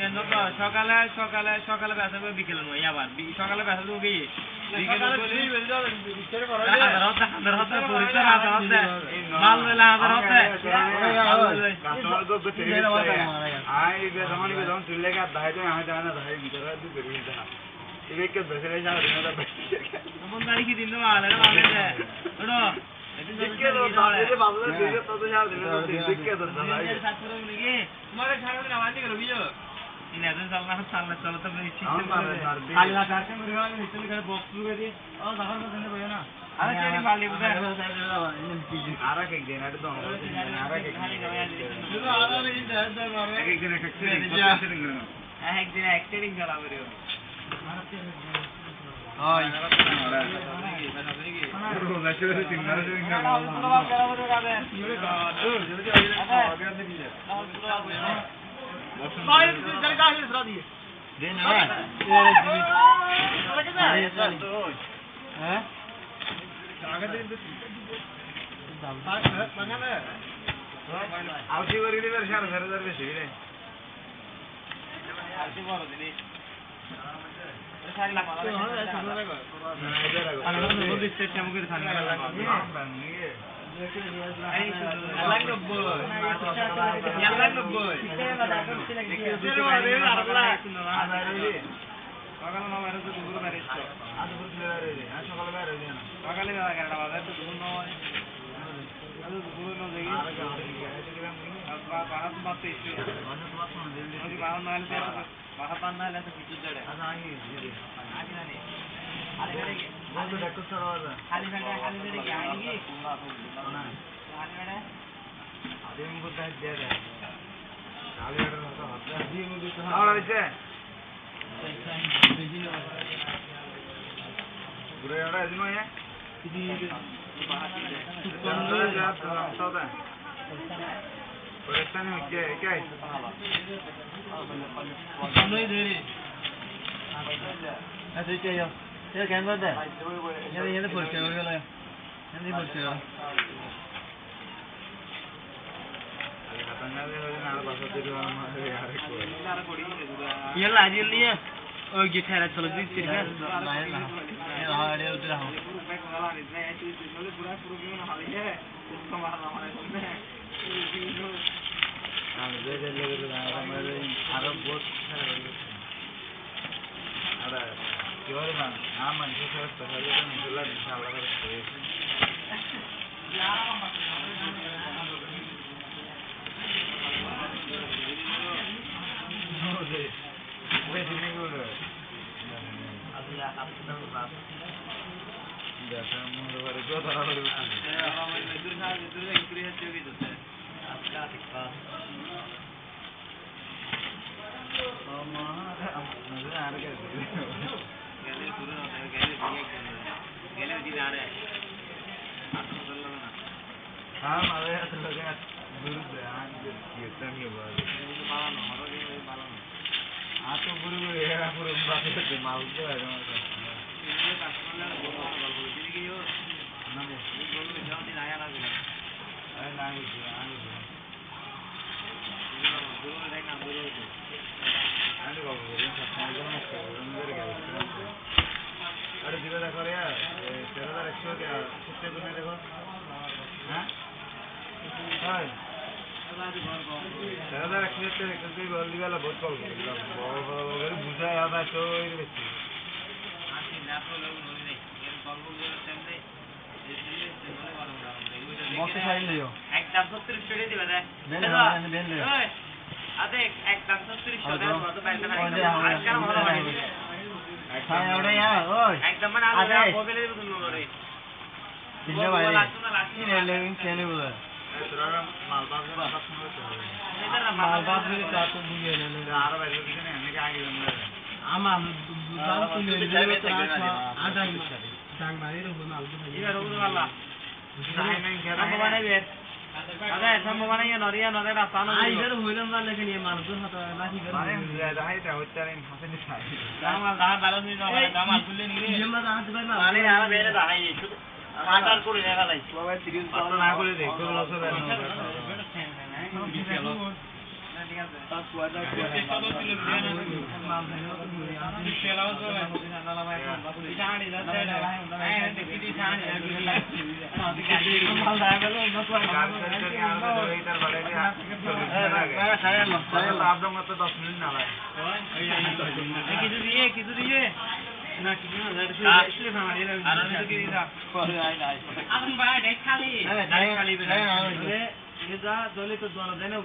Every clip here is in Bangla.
এন্ড তো সকালে সকালে সকালে বেসা বিকেল নয় আবার সকালে বেসা তো কি বিকেল বলি হাজার হাজার পরিচয় হাজার হাজার মাল মেলা হাজার হাজার কাস্টমার গো গো তেরে আই বে যখন বে যখন চলে গা দাই তো আমি জানা দাই ভিতরে দু বেরিয়ে যা ইবে কে বেসরে যা রে না মন দাঁড়ি কি দিন মাল এর মাল দে ওড়ো দিকে তো তাহলে বাবুদের দিকে তো যা রে না দিকে তো দাই সাতরে নাকি তোমারে ছাড়বে না মাটি করবি যো ইনাদের সামনে সামনে চলো তো সিস্টেম করে আল্লাহ কাছে মেরে গেল নিচে করে বক্স লুকে দিয়ে ও যখন তো দেন ভাই না আরে কেনি ফালি বুঝা আরা কে দিন আরে তো আরা কে শুধু আরা নেই দে মারে এক দিন একটা সেটিং করো একদিন এক্সটেন্ডিং করা হবে ওই রোজা শুরু তিন মাস সেটিং ভাই তুই চলে যা হিসরা দিয়ে দে না হ্যাঁ আগে দিন তো মানে আউটি করে দিলে 4000 বেশি রে আউটি বড় দিলি 4 লাখ টাকা আমি বলবো দিতে কেমন করে থাকবে Yalla ajil niya oy githara chalo di sirga কিছু দিয়ে না কিছু না আর আমি তো কি দিতা এখন ভাই ডাইরেক্ট খালি যা দলে তো দোয়ানা দেয় না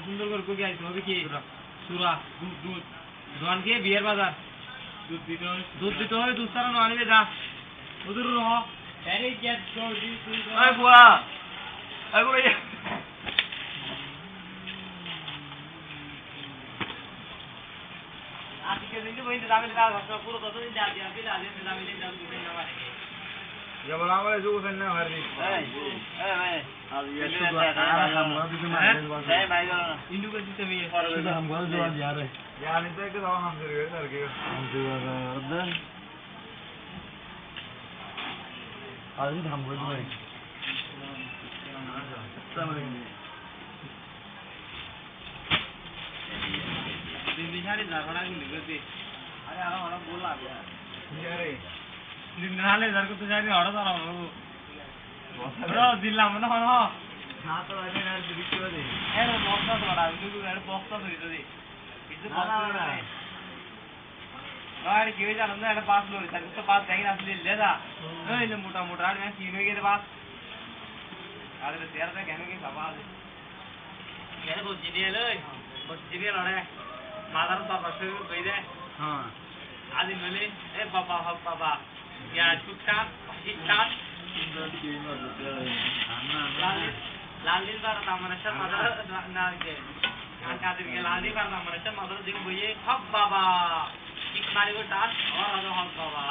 সুন্দর করে কই আইতে হবে কি সুরা দুধ দোয়ান গিয়ে বিয়ের বাজার দুধ দিতে হবে দুধ ছাড়া নো আনবে যা উদুর রহ এই গেট জলদি তুই ওই বুয়া ওই বুয়া আজকে দিন বইতে দামে কাজ করতে পুরো কত দিন যা দিয়া বিলা দিন দামে দিন দাম দিন না মানে ya bola amale ju sen na har di ভাই ab ye shukr ham garo dite mare এই ভাই গো ইন্ডু করে দিতে হবে shukr ham garo jawab yaar hai yaar ni to ek dawa ham se sar ke ham se ardan আজি ham garo dite दिन बिहारी जागना की लिखते अरे आराम आराम बोल आ गया यारे दिन नाले जर को तो जाने हड़ा तारा हो ब्रो जिल्ला मन हो ना तो आने यार दिक्कत है ए बॉक्स तो बड़ा बिल्कुल यार बॉक्स तो दे दे इसे बॉक्स गाड़ी क्यों जा रहा है पास लो सर तो पास कहीं असली ले जा ए ले मोटा मोटा मैं तीनों के पास आगे तेरा तो कहने की सवाल है यार वो जीने ले बस जीने लड़े मादर बाबा से गई दे हां आदि मिले ए बाबा हो बाबा या छुट्टा हिट्टा लालिन बार तामरशर मदर ना के कादिर के लालिन बार तामरशर मदर दिन बोये हब बाबा एक मारी को टास और हद हब बाबा